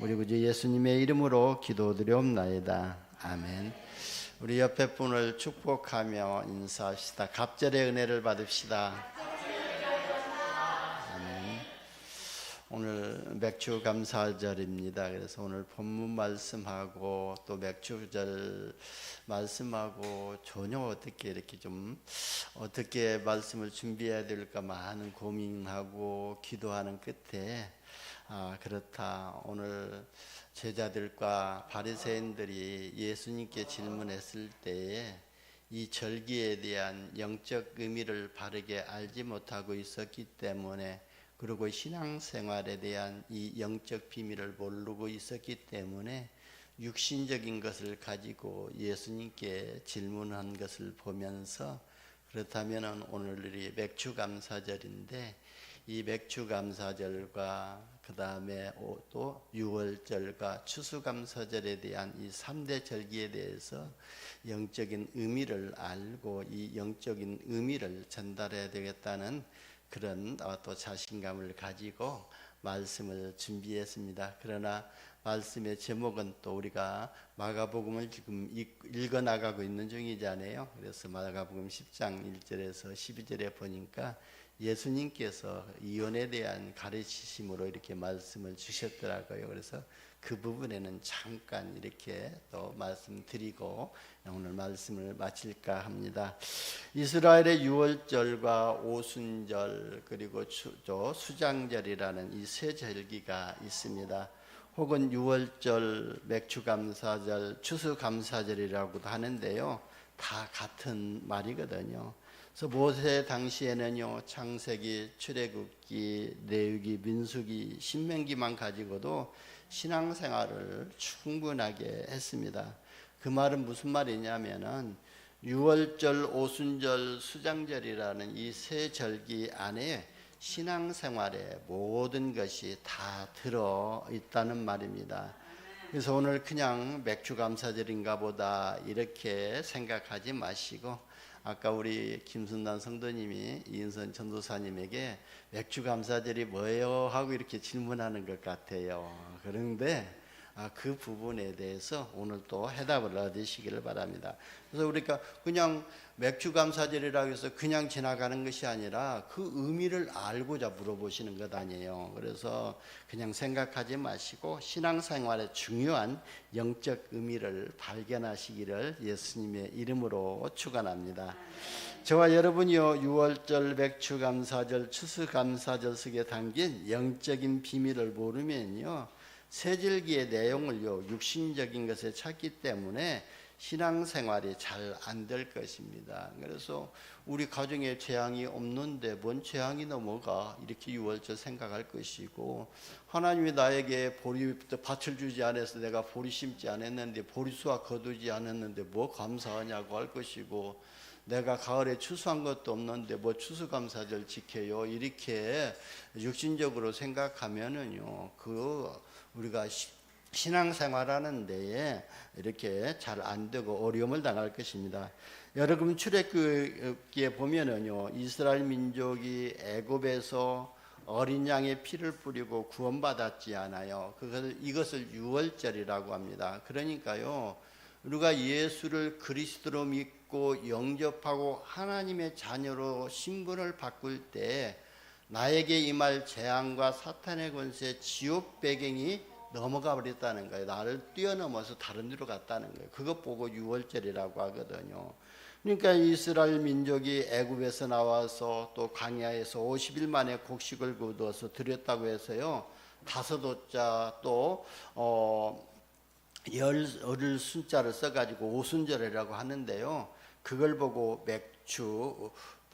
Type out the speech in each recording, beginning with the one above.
우리 구주 예수님의 이름으로 기도드리옵나이다. 아멘. 우리 옆에 분을 축복하며 인사합시다. 갑절의 은혜를 받읍시다. 아멘. 오늘 맥주 감사절입니다. 그래서 오늘 본문 말씀하고 또 맥주절 말씀하고 전혀 어떻게 말씀을 준비해야 될까 많은 고민하고 기도하는 끝에 그렇다. 오늘 제자들과 바리새인들이 예수님께 질문했을 때에 이 절기에 대한 영적 의미를 바르게 알지 못하고 있었기 때문에, 그리고 신앙생활에 대한 이 영적 비밀을 모르고 있었기 때문에 육신적인 것을 가지고 예수님께 질문한 것을 보면서, 그렇다면 오늘이 맥주감사절인데 이 맥주감사절과 그 다음에 또 유월절과 추수감사절에 대한 이 3대 절기에 대해서 영적인 의미를 알고 이 영적인 의미를 전달해야 되겠다는 그런 또 자신감을 가지고 말씀을 준비했습니다. 그러나 말씀의 제목은 또 우리가 마가복음을 지금 읽어 나가고 있는 중이잖아요. 그래서 마가복음 10장 1절에서 12절에 보니까 예수님께서 이혼에 대한 가르치심으로 이렇게 말씀을 주셨더라고요. 그래서 그 부분에는 잠깐 이렇게 또 말씀드리고 오늘 말씀을 마칠까 합니다. 이스라엘의 유월절과 오순절 그리고 수장절이라는 이 세 절기가 있습니다. 혹은 유월절, 맥주감사절, 추수감사절이라고도 하는데요, 다 같은 말이거든요. 그래서 모세 당시에는요, 창세기, 출애굽기, 레위기, 민수기, 신명기만 가지고도 신앙생활을 충분하게 했습니다. 그 말은 무슨 말이냐면은 유월절, 오순절, 수장절이라는 이 세 절기 안에 신앙생활의 모든 것이 다 들어 있다는 말입니다. 그래서 오늘 그냥 맥주감사절인가 보다 이렇게 생각하지 마시고, 아까 우리 김순단 성도님이 이은선 전도사님에게 맥주감사절이 뭐예요? 하고 이렇게 질문하는 것 같아요. 그런데 그 부분에 대해서 오늘 또 해답을 얻으시기를 바랍니다. 그래서 우리가 그냥 맥주감사절이라고 해서 그냥 지나가는 것이 아니라 그 의미를 알고자 물어보시는 것 아니에요. 그래서 그냥 생각하지 마시고 신앙생활의 중요한 영적 의미를 발견하시기를 예수님의 이름으로 축원합니다. 저와 여러분이요, 유월절, 맥주감사절, 추수감사절 속에 담긴 영적인 비밀을 모르면요, 세절기의 내용을요, 육신적인 것에 찾기 때문에 신앙생활이 잘 안 될 것입니다. 그래서 우리 가정에 재앙이 없는데 뭔 재앙이 넘어가 이렇게 유월절 생각할 것이고, 하나님이 나에게 밭을 주지 않아서 내가 보리 심지 않았는데 보리수확 거두지 않았는데 뭐 감사하냐고 할 것이고, 내가 가을에 추수한 것도 없는데 뭐 추수감사절 지켜요 이렇게 육신적으로 생각하면은요, 우리가 신앙생활하는 데에 이렇게 잘 안 되고 어려움을 당할 것입니다. 여러분 출애굽기에 보면은요, 이스라엘 민족이 애굽에서 어린 양의 피를 뿌리고 구원받았지 않아요. 이것을 유월절이라고 합니다. 그러니까요, 우리가 예수를 그리스도로 믿고 영접하고 하나님의 자녀로 신분을 바꿀 때 나에게 임할 재앙과 사탄의 권세, 지옥 배경이 넘어가 버렸다는 거예요. 나를 뛰어넘어서 다른 데로 갔다는 거예요. 그것 보고 유월절이라고 하거든요. 그러니까 이스라엘 민족이 애굽에서 나와서 또 광야에서 50일 만에 곡식을 거두어서 드렸다고 해서요, 다섯 오자 또 열을 순자를 써가지고 오순절이라고 하는데요, 그걸 보고 맥주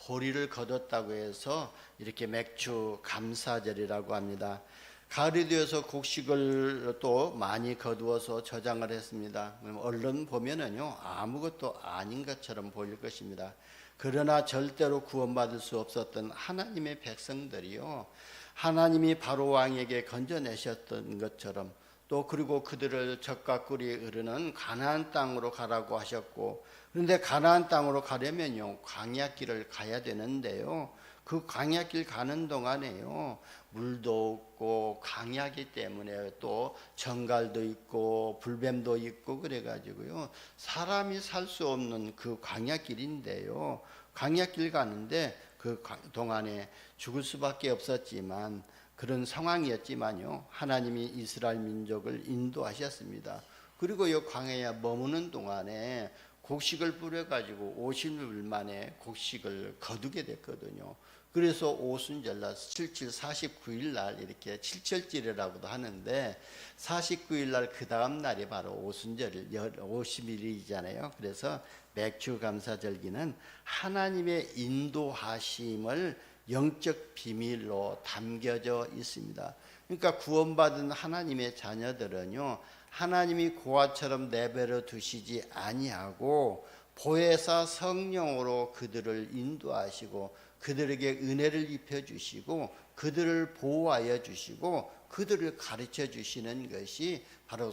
보리를 거뒀다고 해서 이렇게 맥주 감사절이라고 합니다. 가을이 되어서 곡식을 또 많이 거두어서 저장을 했습니다. 얼른 보면은요, 아무것도 아닌 것처럼 보일 것입니다. 그러나 절대로 구원받을 수 없었던 하나님의 백성들이요, 하나님이 바로 왕에게 건져내셨던 것처럼 또 그리고 그들을 젖과 꿀이 흐르는 가나안 땅으로 가라고 하셨고, 그런데 가나안 땅으로 가려면요, 광야길을 가야 되는데요, 그 광야길 가는 동안에요, 물도 없고 광야기 때문에 또 정갈도 있고 불뱀도 있고 그래가지고요, 사람이 살 수 없는 그 광야길인데요, 광야길 가는데 그 동안에 죽을 수밖에 없었지만, 그런 상황이었지만요, 하나님이 이스라엘 민족을 인도하셨습니다. 그리고 이 광야에 머무는 동안에 곡식을 뿌려가지고 50일 만에 곡식을 거두게 됐거든요. 그래서 오순절날 77 49일 날 이렇게 칠철절이라고도 하는데, 49일 날 그 다음 날이 바로 오순절 50일이잖아요. 그래서 맥주감사절기는 하나님의 인도하심을 영적 비밀로 담겨져 있습니다. 그러니까 구원받은 하나님의 자녀들은요, 하나님이 고아처럼 내버려 두시지 아니하고 보혜사 성령으로 그들을 인도하시고 그들에게 은혜를 입혀주시고 그들을 보호하여 주시고 그들을 가르쳐 주시는 것이 바로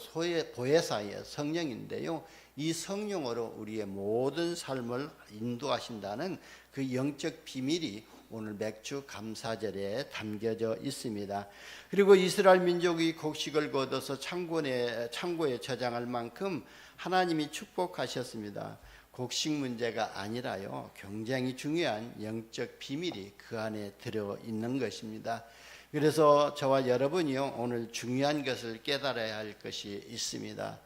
보혜사의 성령인데요, 이 성령으로 우리의 모든 삶을 인도하신다는 그 영적 비밀이 오늘 맥주 감사절에 담겨져 있습니다. 그리고 이스라엘 민족이 곡식을 거둬서 창고에 저장할 만큼 하나님이 축복하셨습니다. 곡식 문제가 아니라요, 굉장히 중요한 영적 비밀이 그 안에 들어 있는 것입니다. 그래서 저와 여러분이요, 오늘 중요한 것을 깨달아야 할 것이 있습니다.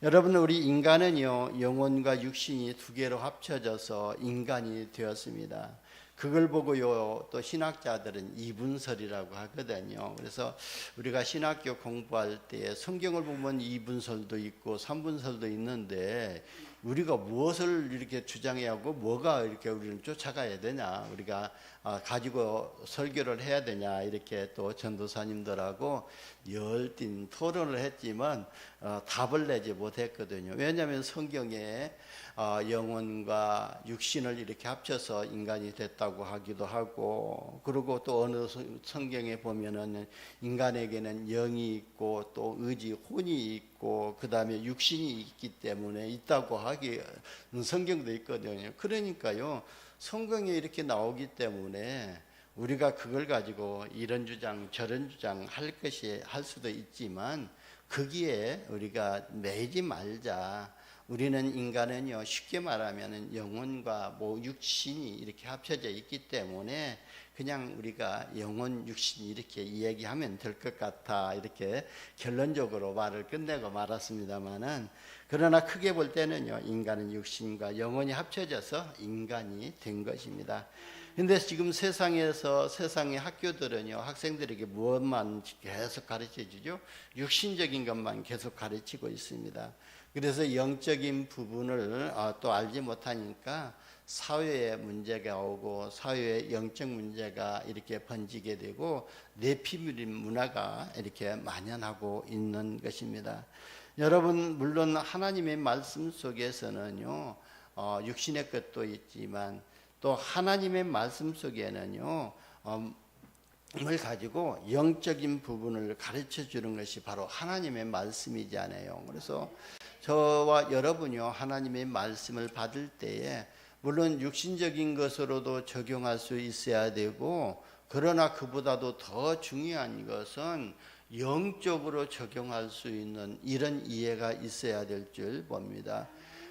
여러분, 우리 인간은요, 영혼과 육신이 두 개로 합쳐져서 인간이 되었습니다. 그걸 보고요, 또 신학자들은 이분설이라고 하거든요. 그래서 우리가 신학교 공부할 때 성경을 보면 이분설도 있고 삼분설도 있는데, 우리가 무엇을 이렇게 주장해야 하고 뭐가 이렇게 우리는 쫓아가야 되냐, 우리가 가지고 설교를 해야 되냐, 이렇게 또 전도사님들하고 열띤 토론을 했지만 답을 내지 못했거든요. 왜냐하면 성경에 영혼과 육신을 이렇게 합쳐서 인간이 됐다고 하기도 하고, 그리고 또 어느 성경에 보면은 인간에게는 영이 있고 또 의지, 혼이 있고 그 다음에 육신이 있기 때문에 있다고 하기 성경도 있거든요. 그러니까요, 성경에 이렇게 나오기 때문에 우리가 그걸 가지고 이런 주장 저런 주장 할 수도 있지만, 거기에 우리가 매이지 말자. 우리는 인간은요, 쉽게 말하면 영혼과 육신이 이렇게 합쳐져 있기 때문에 그냥 우리가 영혼, 육신 이렇게 이야기하면 될 것 같아, 이렇게 결론적으로 말을 끝내고 말았습니다만은, 그러나 크게 볼 때는요, 인간은 육신과 영혼이 합쳐져서 인간이 된 것입니다. 근데 지금 세상의 학교들은요, 학생들에게 무엇만 계속 가르쳐 주죠? 육신적인 것만 계속 가르치고 있습니다. 그래서 영적인 부분을 또 알지 못하니까 사회에 문제가 오고 사회에 영적 문제가 이렇게 번지게 되고 내피밀 문화가 이렇게 만연하고 있는 것입니다. 여러분, 물론 하나님의 말씀 속에서는요, 육신의 것도 있지만 또 하나님의 말씀 속에는요, 을 가지고 영적인 부분을 가르쳐 주는 것이 바로 하나님의 말씀이잖아요. 그래서 저와 여러분이요, 하나님의 말씀을 받을 때에 물론 육신적인 것으로도 적용할 수 있어야 되고, 그러나 그보다도 더 중요한 것은 영적으로 적용할 수 있는 이런 이해가 있어야 될 줄 봅니다.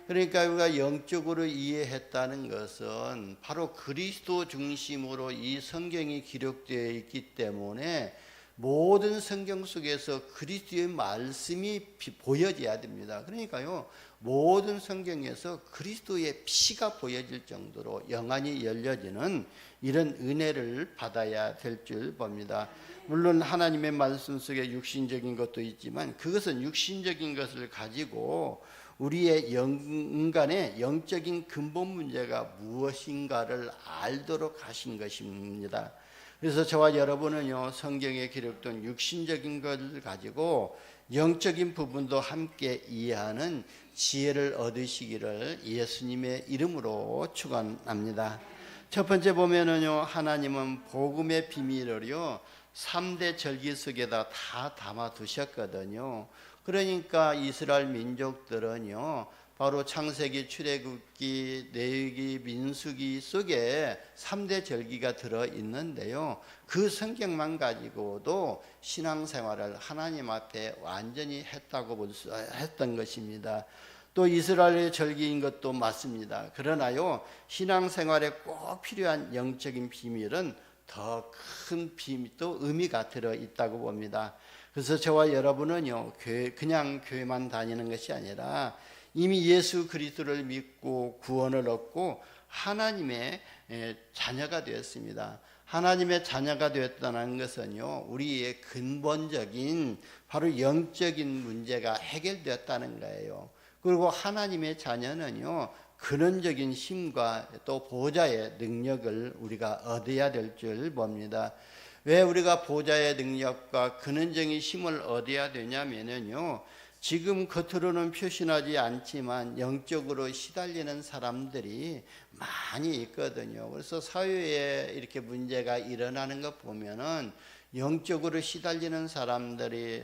그러니까 우리가 영적으로 이해했다는 것은 바로 그리스도 중심으로 이 성경이 기록되어 있기 때문에 모든 성경 속에서 그리스도의 말씀이 보여져야 됩니다. 그러니까요, 모든 성경에서 그리스도의 피가 보여질 정도로 영안이 열려지는 이런 은혜를 받아야 될 줄 봅니다. 물론 하나님의 말씀 속에 육신적인 것도 있지만 그것은 육신적인 것을 가지고 우리의 인간의 영적인 근본 문제가 무엇인가를 알도록 하신 것입니다. 그래서 저와 여러분은요, 성경에 기록된 육신적인 것을 가지고 영적인 부분도 함께 이해하는 지혜를 얻으시기를 예수님의 이름으로 축원합니다. 첫 번째 보면은요, 하나님은 복음의 비밀을요 3대 절기 속에다 다 담아 두셨거든요. 그러니까 이스라엘 민족들은요 바로 창세기, 출애굽기, 레위기, 민수기 속에 3대 절기가 들어 있는데요. 그 성경만 가지고도 신앙생활을 하나님 앞에 완전히 했다고 했던 것입니다. 또 이스라엘의 절기인 것도 맞습니다. 그러나요, 신앙생활에 꼭 필요한 영적인 비밀은 더 큰 비밀, 또 의미가 들어 있다고 봅니다. 그래서 저와 여러분은요, 그냥 교회만 다니는 것이 아니라 이미 예수 그리스도를 믿고 구원을 얻고 하나님의 자녀가 되었습니다. 하나님의 자녀가 되었다는 것은요, 우리의 근본적인 바로 영적인 문제가 해결되었다는 거예요. 그리고 하나님의 자녀는요, 근원적인 힘과 또 보좌의 능력을 우리가 얻어야 될 줄 봅니다. 왜 우리가 보좌의 능력과 근원적인 힘을 얻어야 되냐면요, 지금 겉으로는 표시나지 않지만 영적으로 시달리는 사람들이 많이 있거든요. 그래서 사회에 이렇게 문제가 일어나는 것 보면은 영적으로 시달리는 사람들이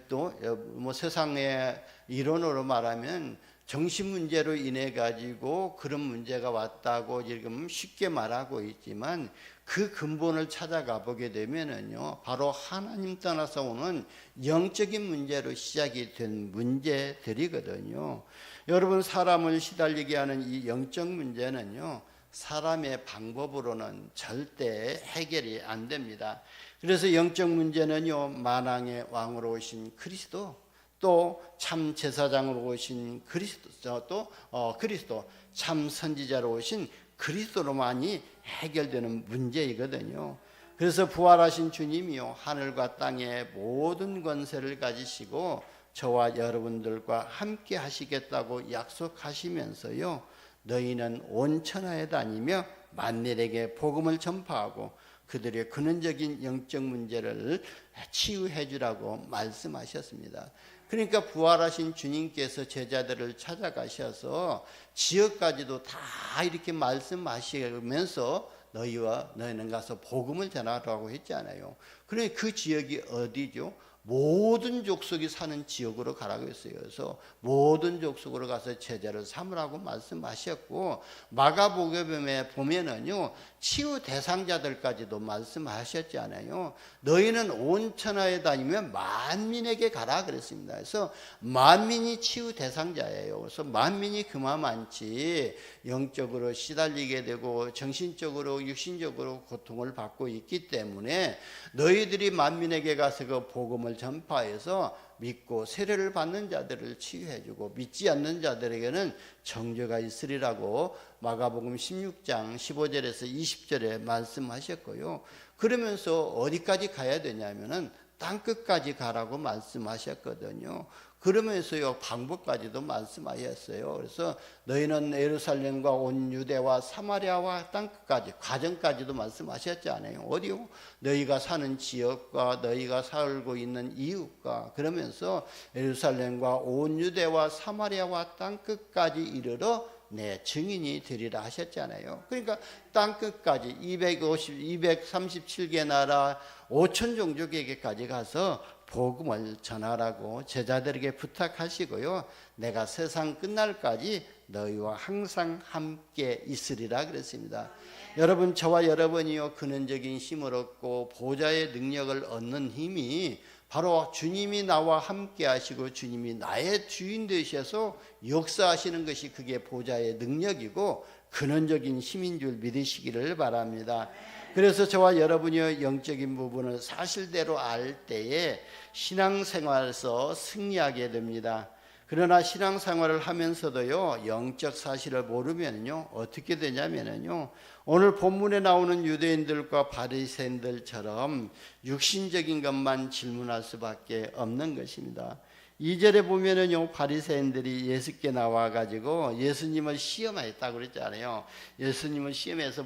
또 뭐 세상의 이론으로 말하면 정신 문제로 인해 가지고 그런 문제가 왔다고 지금 쉽게 말하고 있지만, 그 근본을 찾아가 보게 되면은요, 바로 하나님 떠나서 오는 영적인 문제로 시작이 된 문제들이거든요. 여러분, 사람을 시달리게 하는 이 영적 문제는요, 사람의 방법으로는 절대 해결이 안 됩니다. 그래서 영적 문제는요, 만왕의 왕으로 오신 그리스도, 또 참 제사장으로 오신 그리스도, 또 그리스도 참 선지자로 오신 그리스도로만이 해결되는 문제이거든요. 그래서 부활하신 주님이요, 하늘과 땅의 모든 권세를 가지시고 저와 여러분들과 함께 하시겠다고 약속하시면서요, 너희는 온 천하에 다니며 만민에게 복음을 전파하고 그들의 근원적인 영적 문제를 치유해 주라고 말씀하셨습니다. 그러니까 부활하신 주님께서 제자들을 찾아가셔서 지역까지도 다 이렇게 말씀하시면서 너희는 가서 복음을 전하라고 했잖아요. 그러니까 그 지역이 어디죠? 모든 족속이 사는 지역으로 가라고 했어요. 그래서 모든 족속으로 가서 제자를 삼으라고 말씀하셨고, 마가복음에 보면은요, 치유 대상자들까지도 말씀하셨잖아요. 너희는 온 천하에 다니면 만민에게 가라 그랬습니다. 그래서 만민이 치유 대상자예요. 그래서 만민이 그만만치 영적으로 시달리게 되고 정신적으로 육신적으로 고통을 받고 있기 때문에 너희들이 만민에게 가서 그 복음을 전파해서 믿고 세례를 받는 자들을 치유해주고 믿지 않는 자들에게는 정죄가 있으리라고 마가복음 16장 15절에서 20절에 말씀하셨고요. 그러면서 어디까지 가야 되냐면은 땅끝까지 가라고 말씀하셨거든요. 그러면서요, 방법까지도 말씀하셨어요. 그래서 너희는 예루살렘과 온 유대와 사마리아와 땅끝까지, 과정까지도 말씀하셨잖아요. 어디요? 너희가 사는 지역과 너희가 살고 있는 이웃과, 그러면서 예루살렘과 온 유대와 사마리아와 땅끝까지 이르러 내 증인이 되리라 하셨잖아요. 그러니까 땅끝까지 237개 나라 5천 종족에게까지 가서 복음을 전하라고 제자들에게 부탁하시고요, 내가 세상 끝날까지 너희와 항상 함께 있으리라 그랬습니다. 여러분, 저와 여러분이요, 근원적인 힘을 얻고 보좌의 능력을 얻는 힘이 바로 주님이 나와 함께 하시고 주님이 나의 주인 되셔서 역사하시는 것이, 그게 보좌의 능력이고 근원적인 힘인 줄 믿으시기를 바랍니다. 그래서 저와 여러분이 영적인 부분을 사실대로 알 때에 신앙생활에서 승리하게 됩니다. 그러나 신앙생활을 하면서도요, 영적 사실을 모르면요, 어떻게 되냐면요, 오늘 본문에 나오는 유대인들과 바리새인들처럼 육신적인 것만 질문할 수밖에 없는 것입니다. 2절에 보면은요, 바리새인들이 예수께 나와가지고 예수님을 시험했다고 그랬잖아요. 예수님을 시험해서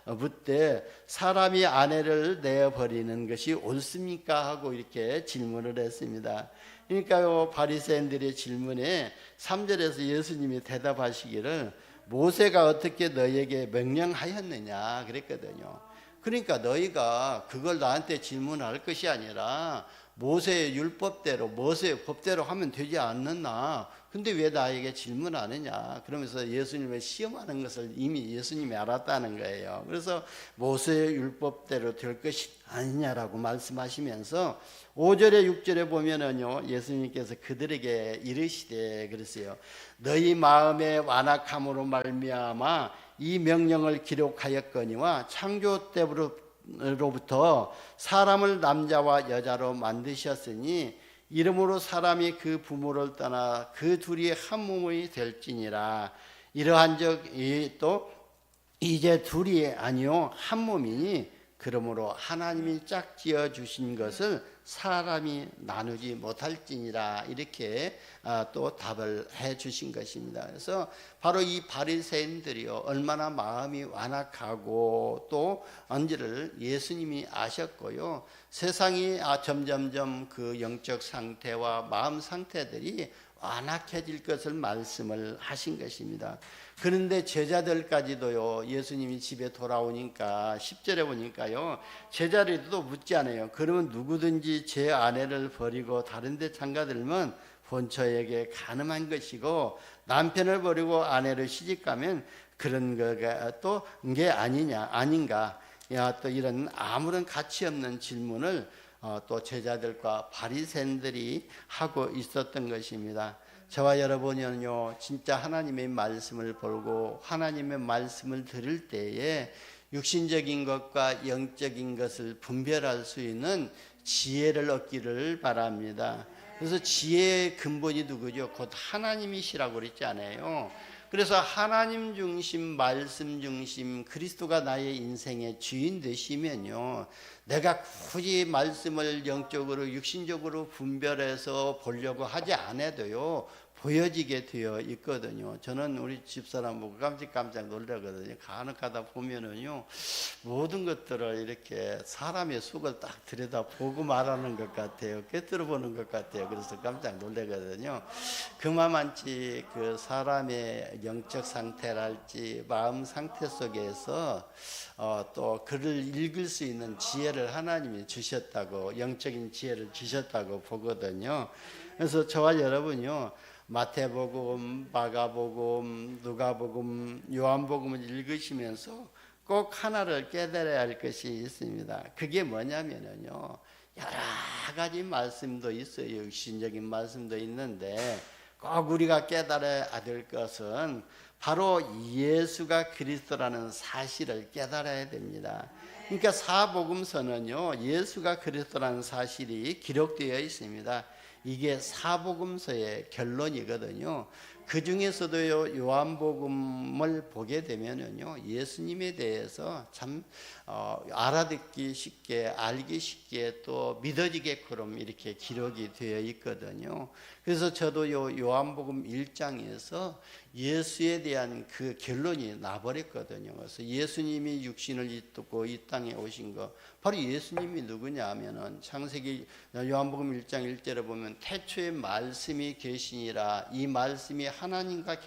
묻되 사람이 아내를 내어버리는 것이 옳습니까? 하고 이렇게 질문을 했습니다. 그러니까요, 바리새인들의 질문에 3절에서 예수님이 대답하시기를 모세가 어떻게 너희에게 명령하였느냐 그랬거든요. 그러니까 너희가 그걸 나한테 질문할 것이 아니라 모세의 율법대로 모세의 법대로 하면 되지 않느냐. 근데 왜 나에게 질문하느냐. 그러면서 예수님을 시험하는 것을 이미 예수님이 알았다는 거예요. 그래서 모세의 율법대로 될 것이 아니냐라고 말씀하시면서 5절에 6절에 보면은요, 예수님께서 그들에게 이르시되 그랬어요. 너희 마음의 완악함으로 말미암아 이 명령을 기록하였거니와 창조 때로부터 사람을 남자와 여자로 만드셨으니 이름으로 사람이 그 부모를 떠나 그 둘이 한 몸이 될지니라. 이러한 적이 또 이제 둘이 아니요 한 몸이니 그러므로 하나님이 짝지어 주신 것을 사람이 나누지 못할지니라. 이렇게 또 답을 해 주신 것입니다. 그래서 바로 이 바리새인들이요 얼마나 마음이 완악하고 또 언지를 예수님이 아셨고요, 세상이 점점점 그 영적 상태와 마음 상태들이 완악해질 것을 말씀을 하신 것입니다. 그런데 제자들까지도요, 예수님이 집에 돌아오니까 10절에 보니까요, 제자들도 묻지 않아요. 그러면 누구든지 제 아내를 버리고 다른 데 장가들면 본처에게 간음한 것이고, 남편을 버리고 아내를 시집가면 그런 거가 또 게 아닌가. 또 이런 아무런 가치 없는 질문을 또 제자들과 바리새인들이 하고 있었던 것입니다. 저와 여러분은요, 진짜 하나님의 말씀을 보고 하나님의 말씀을 들을 때에 육신적인 것과 영적인 것을 분별할 수 있는 지혜를 얻기를 바랍니다. 그래서 지혜의 근본이 누구죠? 곧 하나님이시라고 그랬지 않아요? 그래서 하나님 중심, 말씀 중심, 그리스도가 나의 인생의 주인 되시면요, 내가 굳이 말씀을 영적으로 육신적으로 분별해서 보려고 하지 않아도요 보여지게 되어 있거든요. 저는 우리 집사람 보고 깜짝 놀라거든요. 간혹가다 보면은요, 모든 것들을 이렇게 사람의 속을 딱 들여다보고 말하는 것 같아요. 꿰뚫어 보는 것 같아요. 그래서 깜짝 놀라거든요. 그만치 그 사람의 영적 상태랄지 마음 상태 속에서 또 글을 읽을 수 있는 지혜를 하나님이 주셨다고, 영적인 지혜를 주셨다고 보거든요. 그래서 저와 여러분요, 마태복음, 마가복음, 누가복음, 요한복음을 읽으시면서 꼭 하나를 깨달아야 할 것이 있습니다. 그게 뭐냐면요, 여러 가지 말씀도 있어요. 육신적인 말씀도 있는데 꼭 우리가 깨달아야 될 것은 바로 예수가 그리스도라는 사실을 깨달아야 됩니다. 그러니까 사복음서는요, 예수가 그리스도라는 사실이 기록되어 있습니다. 이게 사복음서의 결론이거든요. 그 중에서도요, 요한복음을 보게 되면은요, 예수님에 대해서 참 알아듣기 쉽게, 알기 쉽게, 또 믿어지게끔 이렇게 기록이 되어 있거든요. 그래서 저도 요한복음 1장에서 예수에 대한 그 결론이 나버렸거든요. 그래서 예수님이 육신을 입고 이 땅에 오신 거, 바로 예수님이 누구냐 하면은 창세기 요한복음 1장 1절에 보면 태초에 말씀이 계시니라. 이 말씀이 하나님과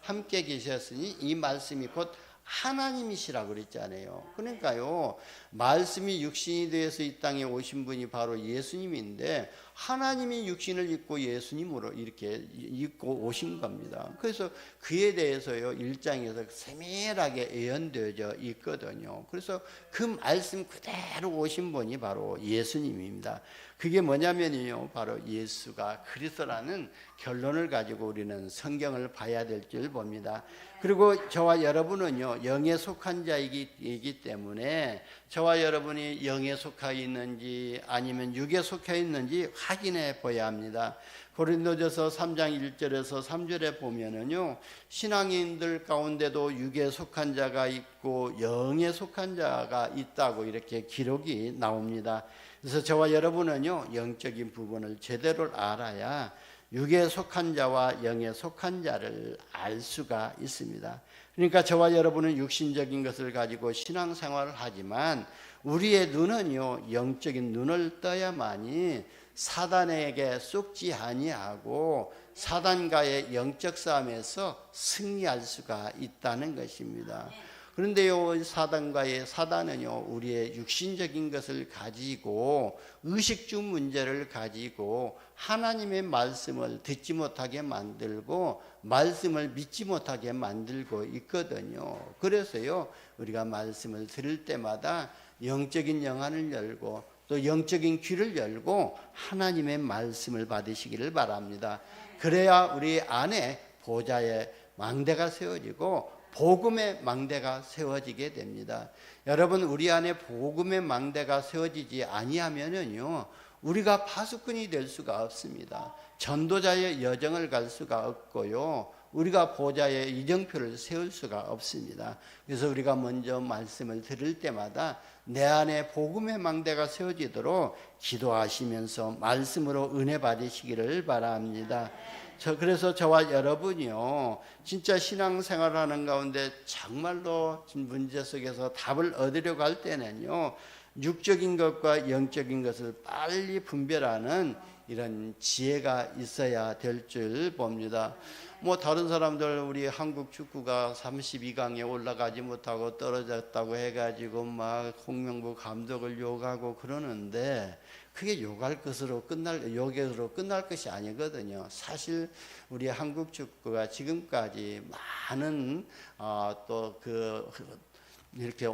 함께 계셨으니 이 말씀이 곧 하나님이시라고 그랬잖아요. 그러니까요, 말씀이 육신이 되어서 이 땅에 오신 분이 바로 예수님인데, 하나님이 육신을 입고 예수님으로 이렇게 입고 오신 겁니다. 그래서 그에 대해서요, 1장에서 세밀하게 예언되어져 있거든요. 그래서 그 말씀 그대로 오신 분이 바로 예수님입니다. 그게 뭐냐면요, 바로 예수가 그리스도라는 결론을 가지고 우리는 성경을 봐야 될 줄 봅니다. 그리고 저와 여러분은요, 영에 속한 자이기 때문에 저와 여러분이 영에 속하 있는지 아니면 육에 속해 있는지 확인해 보아야 합니다. 고린도전서 3장 1절에서 3절에 보면은요, 신앙인들 가운데도 육에 속한 자가 있고 영에 속한 자가 있다고 이렇게 기록이 나옵니다. 그래서 저와 여러분은요, 영적인 부분을 제대로 알아야 육에 속한 자와 영에 속한 자를 알 수가 있습니다. 그러니까 저와 여러분은 육신적인 것을 가지고 신앙생활을 하지만 우리의 눈은요, 영적인 눈을 떠야만이 사단에게 속지 아니하고 사단과의 영적 싸움에서 승리할 수가 있다는 것입니다. 그런데요, 사단은요, 우리의 육신적인 것을 가지고 의식주 문제를 가지고 하나님의 말씀을 듣지 못하게 만들고 말씀을 믿지 못하게 만들고 있거든요. 그래서요, 우리가 말씀을 들을 때마다 영적인 영안을 열고 또 영적인 귀를 열고 하나님의 말씀을 받으시기를 바랍니다. 그래야 우리 안에 보좌의 망대가 세워지고 복음의 망대가 세워지게 됩니다. 여러분, 우리 안에 복음의 망대가 세워지지 아니하면은요, 우리가 파수꾼이 될 수가 없습니다. 전도자의 여정을 갈 수가 없고요, 우리가 보좌의 이정표를 세울 수가 없습니다. 그래서 우리가 먼저 말씀을 들을 때마다 내 안에 복음의 망대가 세워지도록 기도하시면서 말씀으로 은혜 받으시기를 바랍니다. 그래서 저와 여러분이요, 진짜 신앙생활을 하는 가운데 정말로 문제 속에서 답을 얻으려고 할 때는요, 육적인 것과 영적인 것을 빨리 분별하는 이런 지혜가 있어야 될 줄 봅니다. 다른 사람들 우리 한국 축구가 32강에 올라가지 못하고 떨어졌다고 해가지고 막 홍명보 감독을 욕하고 그러는데 그게 욕으로 끝날 것이 아니거든요. 사실 우리 한국 축구가 지금까지 많은 이렇게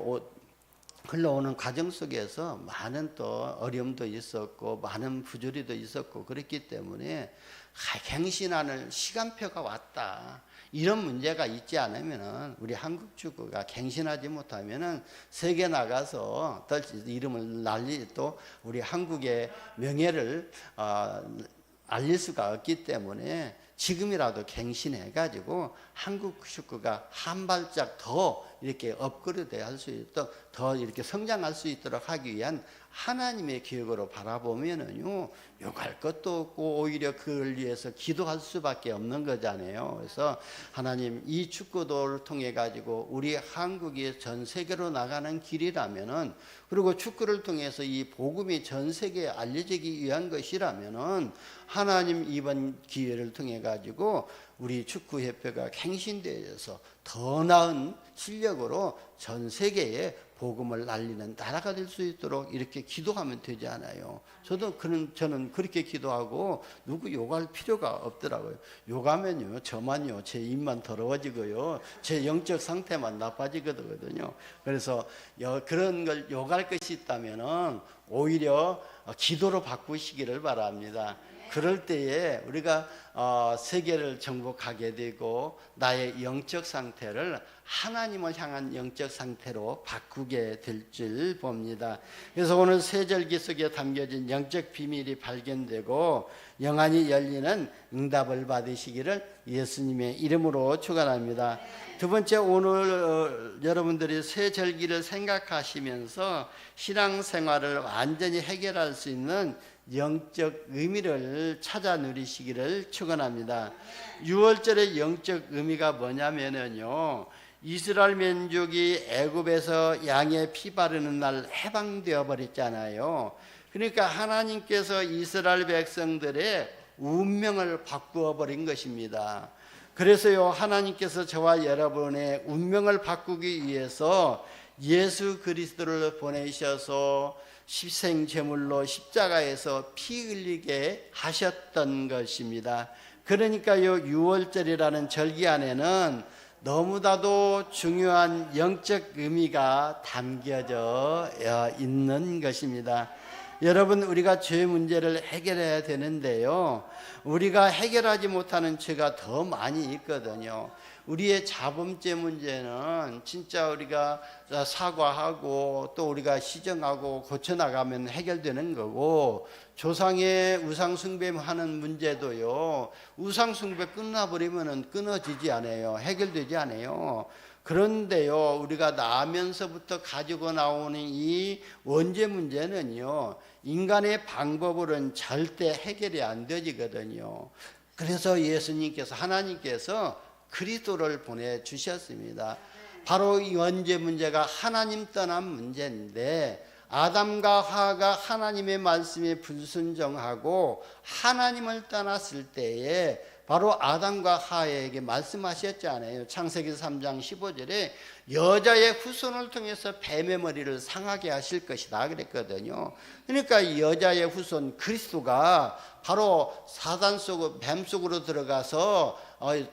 흘러오는 과정 속에서 많은 또 어려움도 있었고 많은 부조리도 있었고 그랬기 때문에 갱신하는 시간표가 왔다. 이런 문제가 있지 않으면은 우리 한국 축구가 갱신하지 못하면은 세계 나가서 이름을 또 우리 한국의 명예를 알릴 수가 없기 때문에 지금이라도 갱신해가지고 한국 축구가 한 발짝 더 이렇게 업그레이드 할 수 있도록 더 이렇게 성장할 수 있도록 하기 위한 하나님의 계획으로 바라보면은요, 욕할 것도 없고 오히려 그걸 위해서 기도할 수밖에 없는 거잖아요. 그래서 하나님, 이 축구도를 통해 가지고 우리 한국이 전 세계로 나가는 길이라면은, 그리고 축구를 통해서 이 복음이 전 세계에 알려지기 위한 것이라면은 하나님, 이번 기회를 통해 가지고 우리 축구협회가 갱신되어서 더 나은 실력으로 전 세계에 복음을 알리는 나라가 될 수 있도록 이렇게 기도하면 되지 않아요. 저는 그렇게 기도하고 누구 욕할 필요가 없더라고요. 욕하면요, 저만요, 제 입만 더러워지고요, 제 영적 상태만 나빠지거든요. 그래서 그런 걸 욕할 것이 있다면은 오히려 기도로 바꾸시기를 바랍니다. 그럴 때에 우리가 세계를 정복하게 되고 나의 영적 상태를 하나님을 향한 영적 상태로 바꾸게 될 줄 봅니다. 그래서 오늘 세절기 속에 담겨진 영적 비밀이 발견되고 영안이 열리는 응답을 받으시기를 예수님의 이름으로 축원합니다. 두 번째, 오늘 여러분들이 세절기를 생각하시면서 신앙생활을 완전히 해결할 수 있는 영적 의미를 찾아 누리시기를 축원합니다. 6월절의 영적 의미가 뭐냐면요, 이스라엘 민족이 애굽에서 양의 피 바르는 날 해방되어 버렸잖아요. 그러니까 하나님께서 이스라엘 백성들의 운명을 바꾸어 버린 것입니다. 그래서요, 하나님께서 저와 여러분의 운명을 바꾸기 위해서 예수 그리스도를 보내셔서 십생제물로 십자가에서 피 흘리게 하셨던 것입니다. 그러니까요, 6월절이라는 절기 안에는 너무나도 중요한 영적 의미가 담겨져 있는 것입니다. 여러분, 우리가 죄 문제를 해결해야 되는데요, 우리가 해결하지 못하는 죄가 더 많이 있거든요. 우리의 자범죄 문제는 진짜 우리가 사과하고 또 우리가 시정하고 고쳐나가면 해결되는 거고, 조상의 우상숭배하는 문제도요, 우상숭배 끝나버리면 끊어지지 않아요. 해결되지 않아요. 그런데요, 우리가 나면서부터 가지고 나오는 이 원죄 문제는요, 인간의 방법으로는 절대 해결이 안 되지거든요. 그래서 예수님께서, 하나님께서 그리스도를 보내주셨습니다. 바로 이 원죄 문제가 하나님 떠난 문제인데, 아담과 하와가 하나님의 말씀에 불순종하고 하나님을 떠났을 때에 바로 아담과 하와에게 말씀하셨잖아요. 창세기 3장 15절에 여자의 후손을 통해서 뱀의 머리를 상하게 하실 것이다 그랬거든요. 그러니까 여자의 후손 그리스도가 바로 사단 속으로, 뱀 속으로 들어가서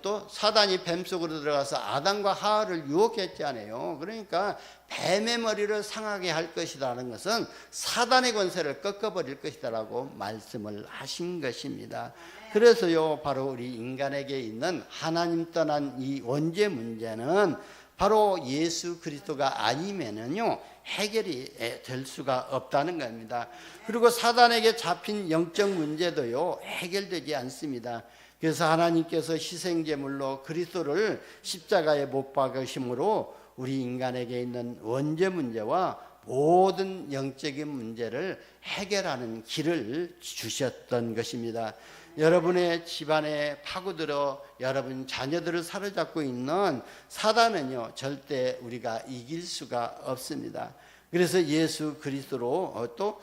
또 사단이 뱀 속으로 들어가서 아담과 하와를 유혹했잖아요. 그러니까 뱀의 머리를 상하게 할 것이라는 것은 사단의 권세를 꺾어버릴 것이다라고 말씀을 하신 것입니다. 그래서요, 바로 우리 인간에게 있는 하나님 떠난 이 원죄 문제는 바로 예수 그리스도가 아니면은요 해결이 될 수가 없다는 겁니다. 그리고 사단에게 잡힌 영적 문제도요 해결되지 않습니다. 그래서 하나님께서 희생제물로 그리스도를 십자가에 못 박으심으로 우리 인간에게 있는 원죄 문제와 모든 영적인 문제를 해결하는 길을 주셨던 것입니다. 여러분의 집안에 파고들어 여러분 자녀들을 사로잡고 있는 사단은요 절대 우리가 이길 수가 없습니다. 그래서 예수 그리스도로 또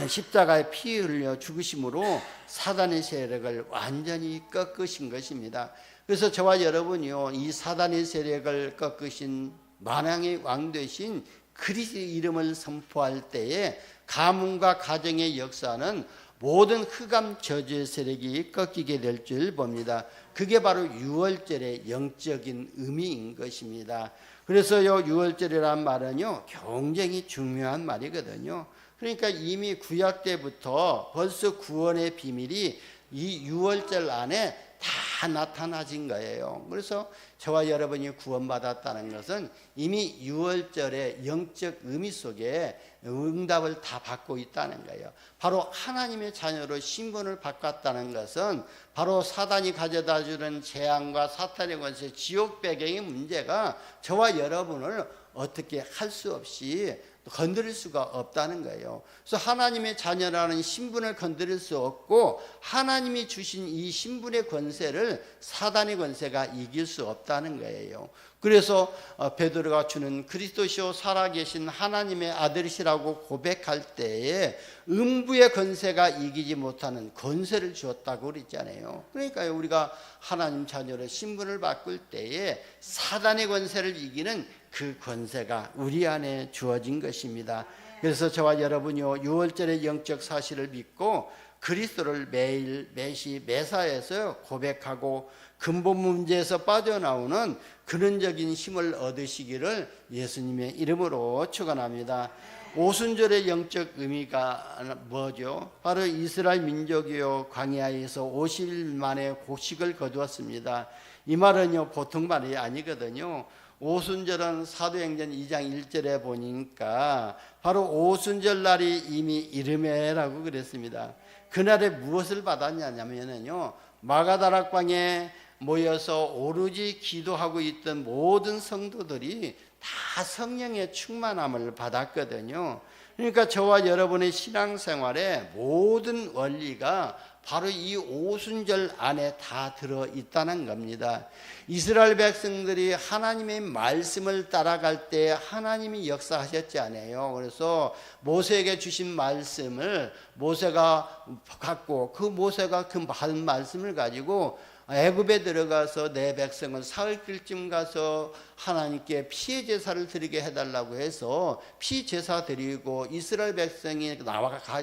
십자가에 피 흘려 죽으심으로 사단의 세력을 완전히 꺾으신 것입니다. 그래서 저와 여러분이요 이 사단의 세력을 꺾으신 만왕의 왕 되신 그리스도의 이름을 선포할 때에 가문과 가정의 역사는 모든 흑암 저주의 세력이 꺾이게 될 줄 봅니다. 그게 바로 유월절의 영적인 의미인 것입니다. 그래서요 유월절이란 말은요 굉장히 중요한 말이거든요. 그러니까 이미 구약 때부터 벌써 구원의 비밀이 이 유월절 안에 다 나타나진 거예요. 그래서 저와 여러분이 구원받았다는 것은 이미 유월절의 영적 의미 속에 응답을 다 받고 있다는 거예요. 바로 하나님의 자녀로 신분을 바꿨다는 것은 바로 사단이 가져다 주는 재앙과 사탄의 권세, 지옥 배경의 문제가 저와 여러분을 어떻게 할 수 없이 건드릴 수가 없다는 거예요. 그래서 하나님의 자녀라는 신분을 건드릴 수 없고 하나님이 주신 이 신분의 권세를 사단의 권세가 이길 수 없다는 거예요. 그래서 베드로가 주는 그리스도시요 살아계신 하나님의 아들이시라고 고백할 때에 음부의 권세가 이기지 못하는 권세를 주었다고 그랬잖아요. 그러니까 우리가 하나님 자녀로 신분을 바꿀 때에 사단의 권세를 이기는 그 권세가 우리 안에 주어진 것입니다. 그래서 저와 여러분이요 유월절의 영적 사실을 믿고 그리스도를 매일 매시 매사에서 고백하고 근본 문제에서 빠져나오는 근원적인 힘을 얻으시기를 예수님의 이름으로 축원합니다. 오순절의 영적 의미가 뭐죠? 바로 이스라엘 민족이요 광야에서 50일 만에 곡식을 거두었습니다. 이 말은요 보통 말이 아니거든요. 오순절은 사도행전 2장 1절에 보니까 바로 오순절 날이 이미 이르매라고 그랬습니다. 그날에 무엇을 받았냐면요 마가다락방에 모여서 오로지 기도하고 있던 모든 성도들이 다 성령의 충만함을 받았거든요. 그러니까 저와 여러분의 신앙생활에 모든 원리가 바로 이 오순절 안에 다 들어있다는 겁니다. 이스라엘 백성들이 하나님의 말씀을 따라갈 때 하나님이 역사하셨잖아요. 그래서 모세에게 주신 말씀을 모세가 갖고 그 모세가 그 말씀을 가지고 애굽에 들어가서 내 백성을 사흘쯤 가서 하나님께 피의 제사를 드리게 해달라고 해서 피 제사 드리고 이스라엘 백성이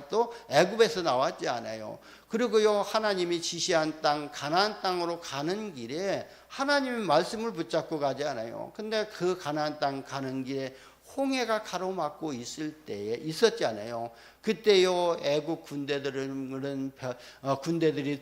또 애굽에서 나왔지 않아요. 그리고요 하나님이 지시한 땅 가나안 땅으로 가는 길에 하나님의 말씀을 붙잡고 가지 않아요. 근데 그 가나안 땅 가는 길에 홍해가 가로막고 있을 때에 있었잖아요. 그때요 애국 군대들이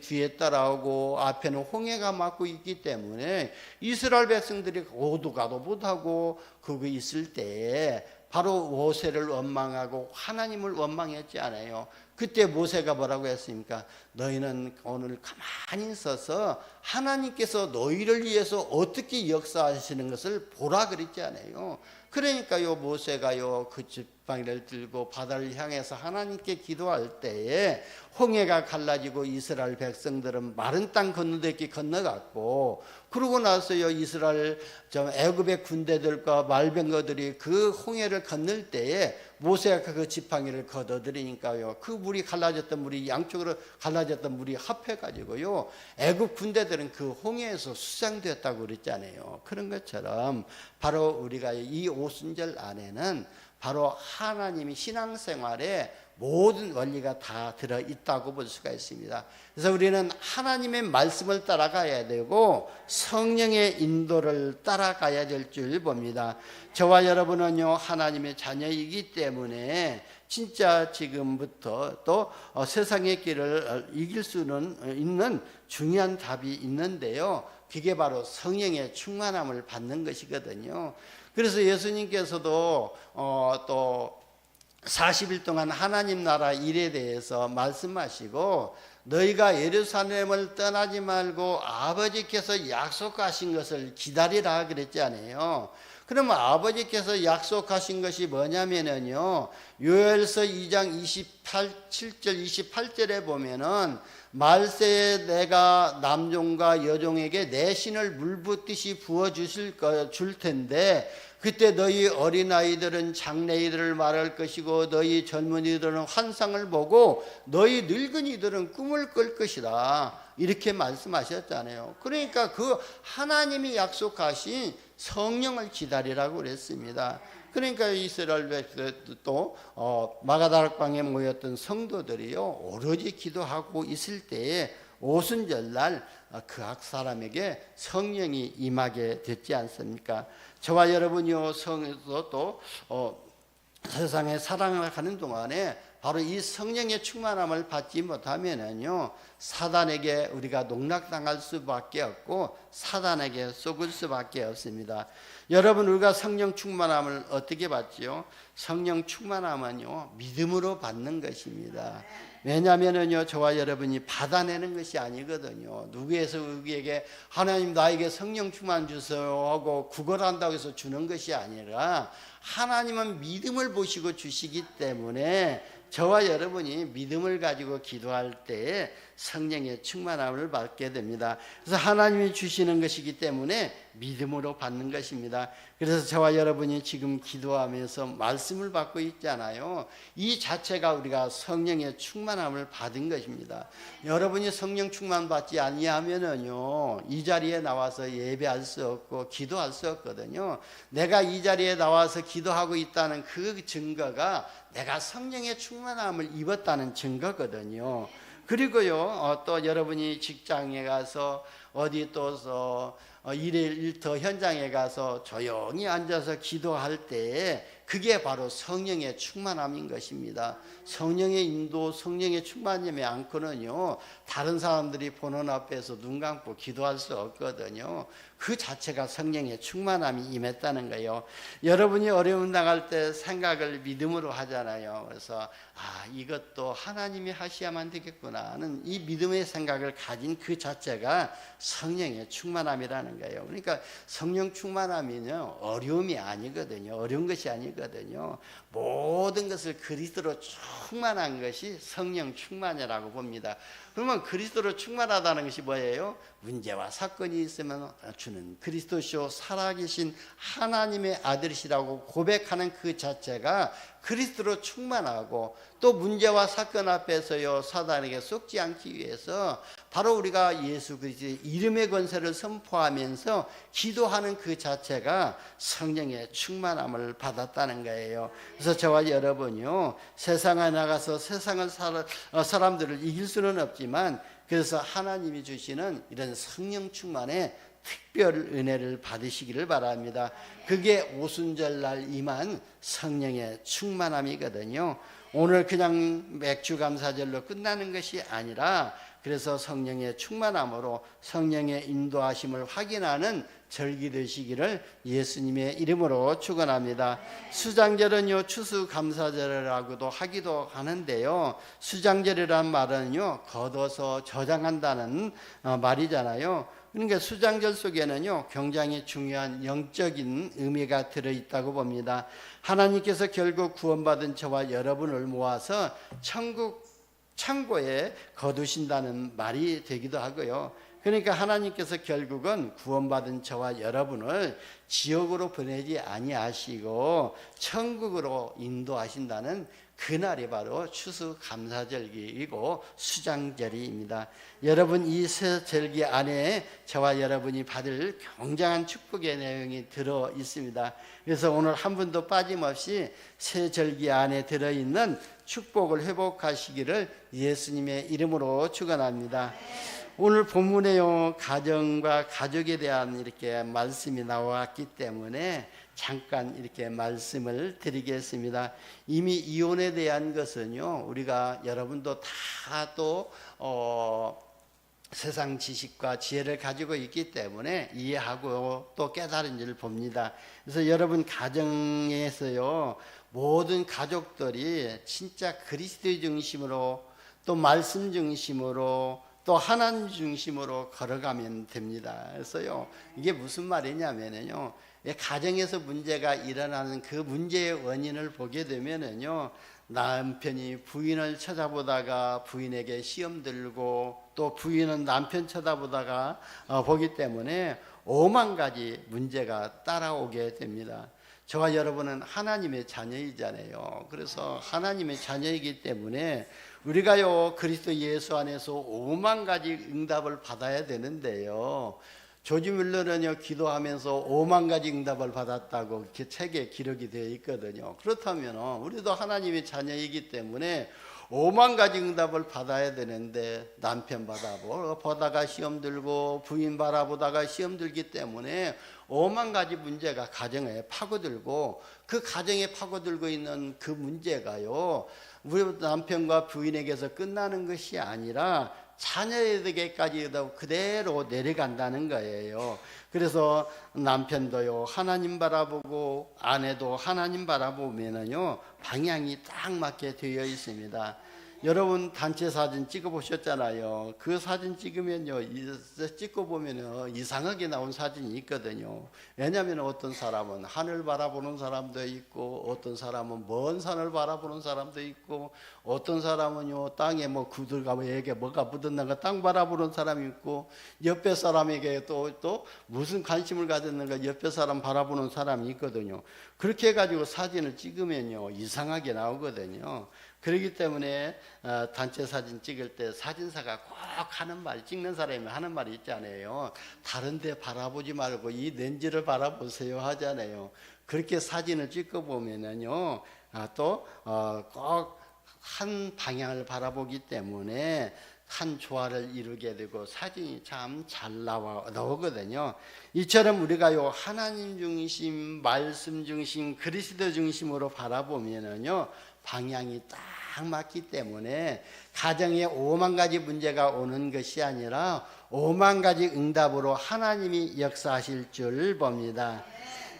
뒤에 따라오고 앞에는 홍해가 막고 있기 때문에 이스라엘 백성들이 오도 가도 못하고 거기 있을 때에 바로 모세를 원망하고 하나님을 원망했지 않아요. 그때 모세가 뭐라고 했습니까? 너희는 오늘 가만히 서서 하나님께서 너희를 위해서 어떻게 역사하시는 것을 보라 그랬지 않아요. 그러니까요 모세가요 그 지팡이를 들고 바다를 향해서 하나님께 기도할 때에 홍해가 갈라지고 이스라엘 백성들은 마른 땅 건너듯이 건너갔고 그러고 나서요 이스라엘 애굽의 군대들과 말병거들이 그 홍해를 건널 때에 모세가 그 지팡이를 걷어들이니까요, 그 물이 갈라졌던 물이 양쪽으로 갈라졌던 물이 합해가지고요, 애굽 군대들은 그 홍해에서 수상되었다고 그랬잖아요. 그런 것처럼 바로 우리가 이 오순절 안에는 바로 하나님이 신앙생활에 모든 원리가 다 들어있다고 볼 수가 있습니다. 그래서 우리는 하나님의 말씀을 따라가야 되고 성령의 인도를 따라가야 될 줄 봅니다. 저와 여러분은요, 하나님의 자녀이기 때문에 진짜 지금부터 또 세상의 길을 이길 수는 있는 중요한 답이 있는데요, 그게 바로 성령의 충만함을 받는 것이거든요. 그래서 예수님께서도 또 40일 동안 하나님 나라 일에 대해서 말씀하시고, 너희가 예루살렘을 떠나지 말고 아버지께서 약속하신 것을 기다리라 그랬잖아요. 그러면 아버지께서 약속하신 것이 뭐냐면요, 요엘서 2장 7절 28절에 보면은 말세에 내가 남종과 여종에게 내 신을 물붓듯이 부어주실 줄 텐데 그때 너희 어린아이들은 장래이들을 말할 것이고 너희 젊은이들은 환상을 보고 너희 늙은이들은 꿈을 꿀 것이다, 이렇게 말씀하셨잖아요. 그러니까 그 하나님이 약속하신 성령을 기다리라고 그랬습니다. 그러니까 이스라엘 백성도 마가다락방에 모였던 성도들이요, 오로지 기도하고 있을 때에 오순절날 각 사람에게 성령이 임하게 됐지 않습니까? 저와 여러분이요, 성에서 또 세상에 살아가는 동안에 바로 이 성령의 충만함을 받지 못하면은요, 사단에게 우리가 농락당할 수밖에 없고 사단에게 속을 수밖에 없습니다. 여러분, 우리가 성령 충만함을 어떻게 받지요? 성령 충만함은요, 믿음으로 받는 것입니다. 왜냐하면은요, 저와 여러분이 받아내는 것이 아니거든요. 누구에게 하나님 나에게 성령 충만 주세요 하고 구걸한다고 해서 주는 것이 아니라, 하나님은 믿음을 보시고 주시기 때문에 저와 여러분이 믿음을 가지고 기도할 때에 성령의 충만함을 받게 됩니다. 그래서 하나님이 주시는 것이기 때문에 믿음으로 받는 것입니다. 그래서 저와 여러분이 지금 기도하면서 말씀을 받고 있잖아요. 이 자체가 우리가 성령의 충만함을 받은 것입니다. 여러분이 성령 충만 받지 아니하면은요, 이 자리에 나와서 예배할 수 없고 기도할 수 없거든요. 내가 이 자리에 나와서 기도하고 있다는 그 증거가 내가 성령의 충만함을 입었다는 증거거든요. 그리고요, 또 여러분이 직장에 가서 어디 또 일터 현장에 가서 조용히 앉아서 기도할 때 그게 바로 성령의 충만함인 것입니다. 성령의 인도, 성령의 충만함이 않고는요, 다른 사람들이 보는 앞에서 눈 감고 기도할 수 없거든요. 그 자체가 성령의 충만함이 임했다는 거예요. 여러분이 어려움 당할 때 생각을 믿음으로 하잖아요. 그래서 이것도 하나님이 하셔야만 되겠구나 하는 이 믿음의 생각을 가진 그 자체가 성령의 충만함이라는 거예요. 그러니까 성령 충만함이요, 어려움이 아니거든요. 어려운 것이 아니거든요. 모든 것을 그리스도로 충만한 것이 성령 충만이라고 봅니다. 그러면 그리스도로 충만하다는 것이 뭐예요? 문제와 사건이 있으면 주는 그리스도시요 살아계신 하나님의 아들이시라고 고백하는 그 자체가 그리스도로 충만하고, 또 문제와 사건 앞에서요, 사단에게 속지 않기 위해서 바로 우리가 예수 그리스도의 이름의 권세를 선포하면서 기도하는 그 자체가 성령의 충만함을 받았다는 거예요. 그래서 저와 여러분이요, 세상에 나가서 세상을 사람들을 이길 수는 없지만, 그래서 하나님이 주시는 이런 성령 충만의 특별 은혜를 받으시기를 바랍니다. 그게 오순절날 임한 성령의 충만함이거든요. 오늘 그냥 맥주 감사절로 끝나는 것이 아니라, 그래서 성령의 충만함으로 성령의 인도하심을 확인하는 절기 되시기를 예수님의 이름으로 축원합니다. 수장절은요, 추수감사절이라고도 하기도 하는데요, 수장절이란 말은요, 걷어서 저장한다는 말이잖아요. 그러니까 수장절 속에는요, 굉장히 중요한 영적인 의미가 들어있다고 봅니다. 하나님께서 결국 구원받은 저와 여러분을 모아서 천국 창고에 거두신다는 말이 되기도 하고요. 그러니까 하나님께서 결국은 구원받은 저와 여러분을 지옥으로 보내지 아니하시고 천국으로 인도하신다는 그날이 바로 추수감사절기이고 수장절기입니다. 여러분, 이 세 절기 안에 저와 여러분이 받을 굉장한 축복의 내용이 들어 있습니다. 그래서 오늘 한 분도 빠짐없이 세 절기 안에 들어있는 축복을 회복하시기를 예수님의 이름으로 축원합니다. 오늘 본문에요, 가정과 가족에 대한 이렇게 말씀이 나왔기 때문에 잠깐 이렇게 말씀을 드리겠습니다. 이미 이혼에 대한 것은요, 우리가 여러분도 다 또 세상 지식과 지혜를 가지고 있기 때문에 이해하고 또 깨달은 줄 봅니다. 그래서 여러분 가정에서요, 모든 가족들이 진짜 그리스도 중심으로 또 말씀 중심으로 또 하나님 중심으로 걸어가면 됩니다. 그래서요, 이게 무슨 말이냐면요, 가정에서 문제가 일어나는 그 문제의 원인을 보게 되면은요, 남편이 부인을 쳐다보다가 부인에게 시험 들고 또 부인은 남편 쳐다보다가 보기 때문에 5만 가지 문제가 따라오게 됩니다. 저와 여러분은 하나님의 자녀이잖아요. 그래서 하나님의 자녀이기 때문에 우리가요, 그리스도 예수 안에서 5만 가지 응답을 받아야 되는데요, 조지 뮬러는요, 기도하면서 5만 가지 응답을 받았다고 이렇게 책에 기록이 되어 있거든요. 그렇다면 우리도 하나님의 자녀이기 때문에 5만 가지 응답을 받아야 되는데 남편 바라보다가 시험 들고 부인 바라보다가 시험 들기 때문에 5만 가지 문제가 가정에 파고들고, 그 가정에 파고들고 있는 그 문제가요, 우리 남편과 부인에게서 끝나는 것이 아니라 자녀에게까지 그대로 내려간다는 거예요. 그래서 남편도요, 하나님 바라보고 아내도 하나님 바라보면은요, 방향이 딱 맞게 되어 있습니다. 여러분 단체 사진 찍어 보셨잖아요. 그 사진 찍으면요, 찍고 보면요, 이상하게 나온 사진이 있거든요. 왜냐하면 어떤 사람은 하늘 바라보는 사람도 있고, 어떤 사람은 먼 산을 바라보는 사람도 있고, 어떤 사람은요, 땅에 뭐 구들가에게 뭐가 묻었는가 땅 바라보는 사람이 있고, 옆에 사람에게 또 무슨 관심을 가졌는가 옆에 사람 바라보는 사람이 있거든요. 그렇게 해가지고 사진을 찍으면요, 이상하게 나오거든요. 그렇기 때문에 단체 사진 찍을 때 사진사가 꼭 하는 말, 찍는 사람이 하는 말이 있잖아요. 다른 데 바라보지 말고 이 렌즈를 바라보세요 하잖아요. 그렇게 사진을 찍고 보면은요, 또 꼭 한 방향을 바라보기 때문에 한 조화를 이루게 되고 사진이 참 잘 나오거든요. 이처럼 우리가요, 하나님 중심, 말씀 중심, 그리스도 중심으로 바라보면은요, 방향이 딱 맞기 때문에 가정에 5만 가지 문제가 오는 것이 아니라 5만 가지 응답으로 하나님이 역사하실 줄 봅니다.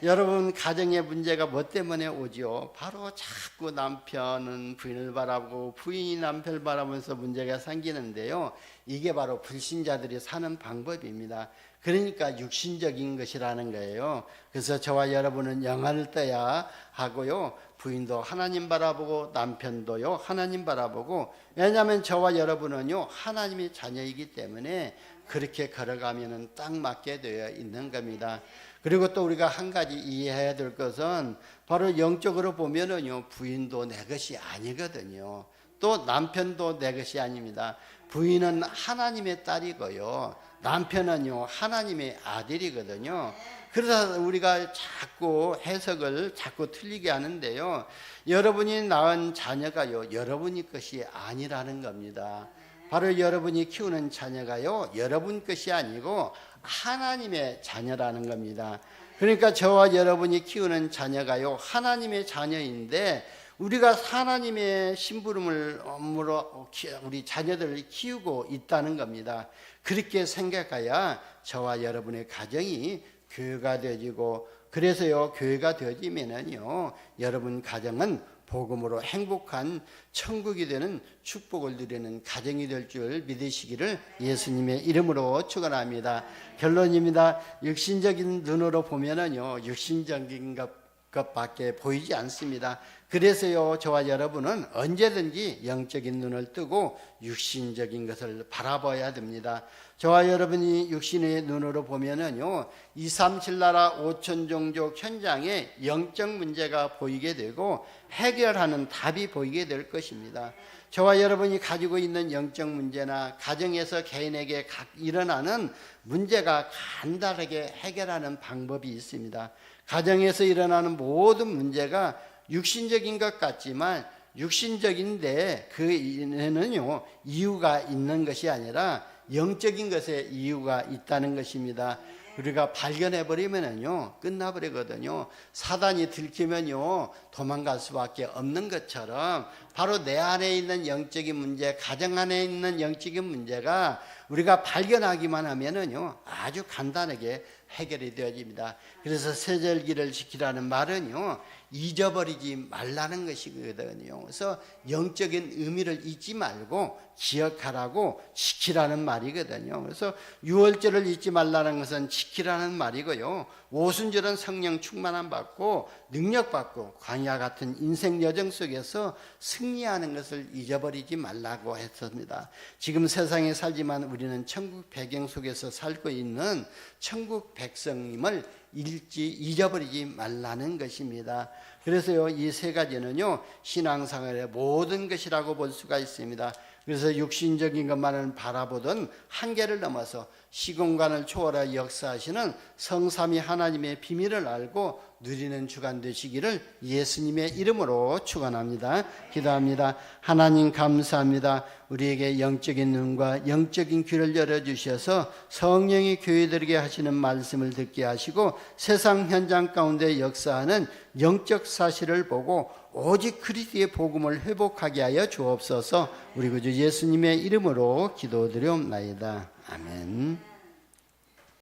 여러분, 가정의 문제가 뭐 때문에 오죠? 바로 자꾸 남편은 부인을 바라보고 부인이 남편을 바라보면서 문제가 생기는데요, 이게 바로 불신자들이 사는 방법입니다. 그러니까 육신적인 것이라는 거예요. 그래서 저와 여러분은 영화를 떠야 하고요, 부인도 하나님 바라보고 남편도요, 하나님 바라보고, 왜냐하면 저와 여러분은요, 하나님의 자녀이기 때문에 그렇게 걸어가면 딱 맞게 되어 있는 겁니다. 그리고 또 우리가 한 가지 이해해야 될 것은 바로 영적으로 보면은요, 부인도 내 것이 아니거든요. 또 남편도 내 것이 아닙니다. 부인은 하나님의 딸이고요, 남편은요, 하나님의 아들이거든요. 그래서 우리가 자꾸 해석을 자꾸 틀리게 하는데요, 여러분이 낳은 자녀가요, 여러분이 것이 아니라는 겁니다. 바로 여러분이 키우는 자녀가요, 여러분 것이 아니고 하나님의 자녀라는 겁니다. 그러니까 저와 여러분이 키우는 자녀가요, 하나님의 자녀인데, 우리가 하나님의 심부름을 우리 자녀들을 키우고 있다는 겁니다. 그렇게 생각해야 저와 여러분의 가정이 교회가 되어지고, 그래서요, 교회가 되어지면은요, 여러분 가정은 복음으로 행복한 천국이 되는 축복을 누리는 가정이 될 줄 믿으시기를 예수님의 이름으로 축원합니다. 결론입니다. 육신적인 눈으로 보면은요, 육신적인 것 것밖에 보이지 않습니다. 그래서요, 저와 여러분은 언제든지 영적인 눈을 뜨고 육신적인 것을 바라봐야 됩니다. 저와 여러분이 육신의 눈으로 보면은요, 237 나라 5천 종족 현장에 영적 문제가 보이게 되고 해결하는 답이 보이게 될 것입니다. 저와 여러분이 가지고 있는 영적 문제나 가정에서 개인에게 일어나는 문제가 간단하게 해결하는 방법이 있습니다. 가정에서 일어나는 모든 문제가 육신적인 것 같지만 육신적인데 그 이유는요, 이유가 있는 것이 아니라 영적인 것에 이유가 있다는 것입니다. 우리가 발견해 버리면은요, 끝나버리거든요. 사단이 들키면요, 도망갈 수밖에 없는 것처럼 바로 내 안에 있는 영적인 문제, 가정 안에 있는 영적인 문제가 우리가 발견하기만 하면은요, 아주 간단하게 해결이 되어집니다. 그래서 세절기를 지키라는 말은요, 잊어버리지 말라는 것이거든요. 그래서 영적인 의미를 잊지 말고 기억하라고 지키라는 말이거든요. 그래서 유월절을 잊지 말라는 것은 지키라는 말이고요. 오순절은 성령 충만함 받고 능력 받고 광야 같은 인생 여정 속에서 승리하는 것을 잊어버리지 말라고 했습니다. 지금 세상에 살지만 우리는 천국 배경 속에서 살고 있는 천국 백성님을 잊어버리지 말라는 것입니다. 그래서요, 이 세 가지는요, 신앙생활의 모든 것이라고 볼 수가 있습니다. 그래서 육신적인 것만을 바라보던 한계를 넘어서 시공간을 초월해 역사하시는 성삼위 하나님의 비밀을 알고 누리는 주간 되시기를 예수님의 이름으로 축원합니다. 기도합니다. 하나님 감사합니다. 우리에게 영적인 눈과 영적인 귀를 열어주셔서 성령이 교회들에게 하시는 말씀을 듣게 하시고 세상 현장 가운데 역사하는 영적 사실을 보고 오직 그리스도의 복음을 회복하게 하여 주옵소서. 우리 구주 예수님의 이름으로 기도드리옵나이다. 아멘.